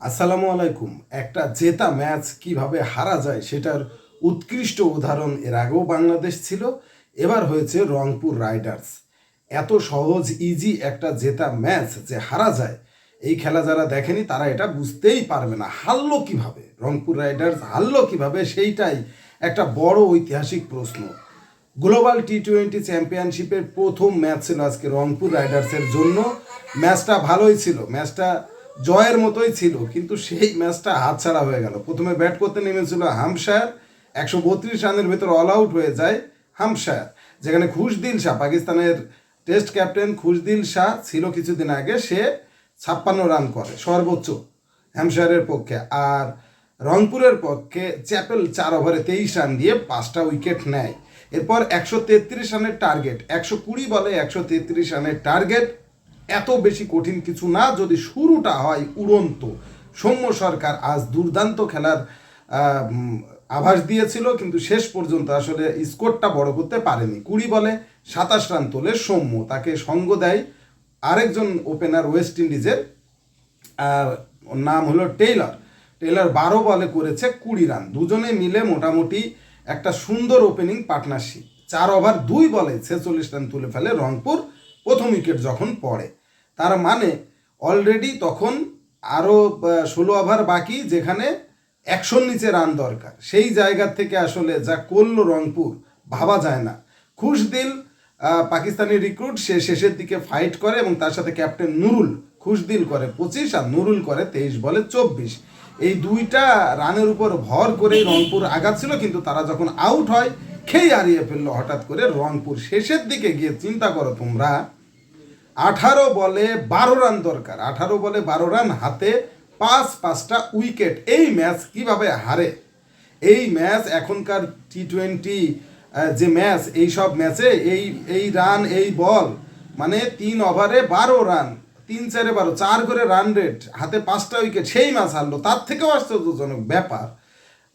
আসসালামু আলাইকুম। একটা জেতা ম্যাচ কিভাবে হারা যায় সেটার উৎকৃষ্ট উদাহরণ এর আগেও বাংলাদেশ ছিল, এবার হয়েছে রংপুর রাইডার্স। এত সহজ ইজি একটা জেতা ম্যাচ যে হারা যায়, এই খেলা যারা দেখেনি তারা এটা বুঝতেই পারবে না। হারলো কিভাবে রংপুর রাইডার্স, হারলো কিভাবে, সেইটাই একটা বড় ঐতিহাসিক প্রশ্ন। গ্লোবাল টি-20 চ্যাম্পিয়নশিপের প্রথম ম্যাচ ছিল আজকে রংপুর রাইডার্সের জন্য। ম্যাচটা ভালোই ছিল, ম্যাচটা জয়ের মতোই ছিল, কিন্তু সেই ম্যাচটা হাতছাড়া হয়ে গেল। প্রথমে ব্যাট করতে নেমেছিল হামশায়ার, 132 রানের ভেতর অল আউট হয়ে যায় হামশায়ার, যেখানে খুশদিল শাহ, পাকিস্তানের টেস্ট ক্যাপ্টেন খুশদিল শাহ ছিল কিছুদিন আগে, সে 56 রান করে সর্বোচ্চ হ্যামশায়ারের পক্ষে। আর রংপুরের পক্ষে চ্যাপেল 4 ওভারে 23 রান দিয়ে 5টা উইকেট নেয়। এরপর 133 রানের টার্গেট, 120 বলে 133 রানের টার্গেট এত বেশি কঠিন কিছু না যদি শুরুটা হয় উড়ন্ত। সৌম্য সরকার আজ দুর্দান্ত খেলার আভাস দিয়েছিল, কিন্তু শেষ পর্যন্ত আসলে স্কোরটা বড় করতে পারেনি। 20 বলে 27 রান তোলে সৌম্য, তাকে সঙ্গ দেয় আরেকজন ওপেনার ওয়েস্ট ইন্ডিজের, নাম হলো টেইলর। 12 বলে করেছে 20 রান। দুজনে মিলে মোটামুটি একটা সুন্দর ওপেনিং পার্টনারশিপ। 4 ওভার 2 বলে 46 রান তুলে ফেলে রংপুর প্রথম উইকেট যখন পড়ে। তার মানে অলরেডি তখন আরও 16 ওভার বাকি, যেখানে 100-র নিচে রান দরকার। সেই জায়গা থেকে আসলে যা করলো রংপুর ভাবা যায় না। খুশদিল পাকিস্তানি রিক্রুট, সে শেষের দিকে ফাইট করে এবং তার সাথে ক্যাপ্টেন নুরুল। খুশদিল করে 25 আর নুরুল করে 23 বলে 24। এই দুইটা রানের উপর ভর করেই রংপুর আগাচ্ছিল, কিন্তু তারা যখন আউট হয় খেই হারিয়ে ফেললো হঠাৎ করে রংপুর। শেষের দিকে গিয়ে চিন্তা করো তোমরা, 18 বলে 12 রান দরকার, 18 বলে 12 রান, হাতে 5টা উইকেট। এই ম্যাচ কিভাবে হারে? এই ম্যাচ এখনকার টি-20 যে ম্যাচ, এই সব ম্যাচে এই রান, এই বল, মানে 3 ওভারে 12 রান, 3-4-এ 12, 4 করে রান রেট, হাতে 5টা উইকেট, সেই ম্যাচ হারলো। তার থেকেও আশ্চর্যজনক ব্যাপার,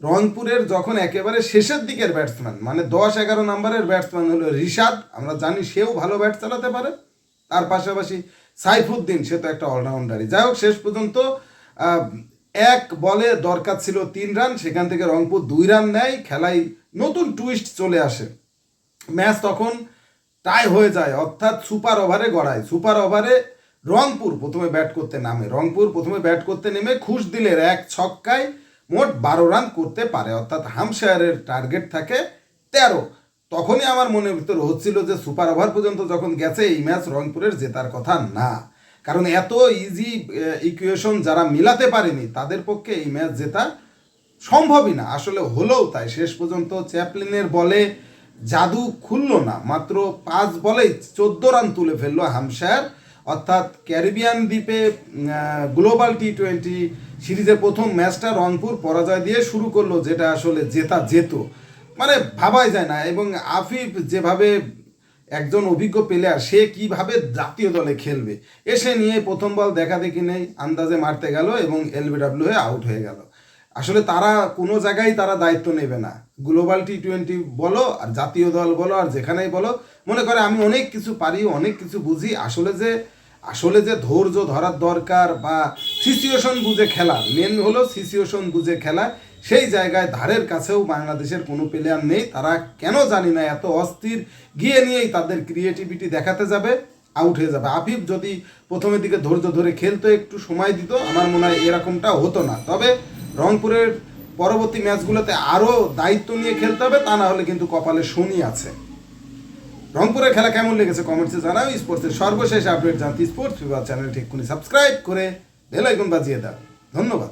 রংপুরের যখন একেবারে শেষের দিকের ব্যাটসম্যান, মানে 10-11 নম্বরের ব্যাটসম্যান হলো রিশাদ, আমরা জানি সেও ভালো ব্যাট চালাতে পারে, তার পাশাপাশি সাইফুদ্দিন, সে তো একটা অলরাউন্ডারই। যাই হোক, শেষ পর্যন্ত 1 বলে দরকার ছিল 3 রান, সেখান থেকে রংপুর 2 রান নেয়। খেলায় নতুন টুইস্ট চলে আসে, ম্যাচ তখন টাই হয়ে যায়, অর্থাৎ সুপার ওভারে গড়ায়। সুপার ওভারে রংপুর প্রথমে ব্যাট করতে নেমে খুশদিলের 1 ছক্কায় মোট 12 রান করতে পারে, অর্থাৎ হামশায়ারের টার্গেট থাকে 13। তখনই আমার মনের ভিতর হচ্ছিল যে সুপার ওভার পর্যন্ত যখন গেছে, এই ম্যাচ রংপুরের জেতার কথা না, কারণ এত ইজি ইকুয়েশন যারা মিলাতে পারেনি তাদের পক্ষে এই ম্যাচ জেতা সম্ভবই না। আসলে হলেও তাই, শেষ পর্যন্ত চ্যাপলিনের বলে জাদু খুললো না, মাত্র 5 বলেই 14 রান তুলে ফেললো হামশায়ার। অর্থাৎ ক্যারিবিয়ান দ্বীপে গ্লোবাল টি-20 সিরিজের প্রথম ম্যাচটা রংপুর পরাজয় দিয়ে শুরু করলো, যেটা আসলে জেতা যেত, মানে ভাবাই যায় না। এবং আফিফ যেভাবে একজন অভিজ্ঞ প্লেয়ার, সে কিভাবে জাতীয় দলে খেলবে, এসে নিয়ে প্রথম বল দেখা দেখি নেই, আন্দাজে মারতে গেল এবং এলবিডব্লিউ হয়ে আউট হয়ে গেল। আসলে তারা কোনো জায়গায় তারা দায়িত্ব নেবে না, গ্লোবাল টি-20 বলো আর জাতীয় দল বলো আর যেখানেই বলো, মনে করে আমি অনেক কিছু পারি, অনেক কিছু বুঝি। আসলে যে ধৈর্য ধরার দরকার বা সিচুয়েশন বুঝে খেলা, মেন হলো সিচুয়েশন বুঝে খেলা, সেই জায়গায় ধারের কাছেও বাংলাদেশের কোনো প্লেয়ার নেই। তারা কেন জানি না এত অস্থির, গিয়ে নিয়েই তাদের ক্রিয়েটিভিটি দেখাতে যাবে, আউট হয়ে যাবে। আফিফ যদি প্রথমের দিকে ধৈর্য ধরে খেলতো, একটু সময় দিত, আমার মনে হয় এরকমটা হতো না। তবে রংপুরের পরবর্তী ম্যাচগুলোতে আরও দায়িত্ব নিয়ে খেলতে হবে, তা না হলে কিন্তু কপালে শনি আছে। রংপুরের খেলা কেমন লেগেছে কমেন্টসে জানাও। স্পোর্টসের সর্বশেষ আপডেট জানতে স্পোর্টস ফিভার চ্যানেল ঠিক সাবস্ক্রাইব করে বেল আইকন বাজিয়ে দাও। ধন্যবাদ।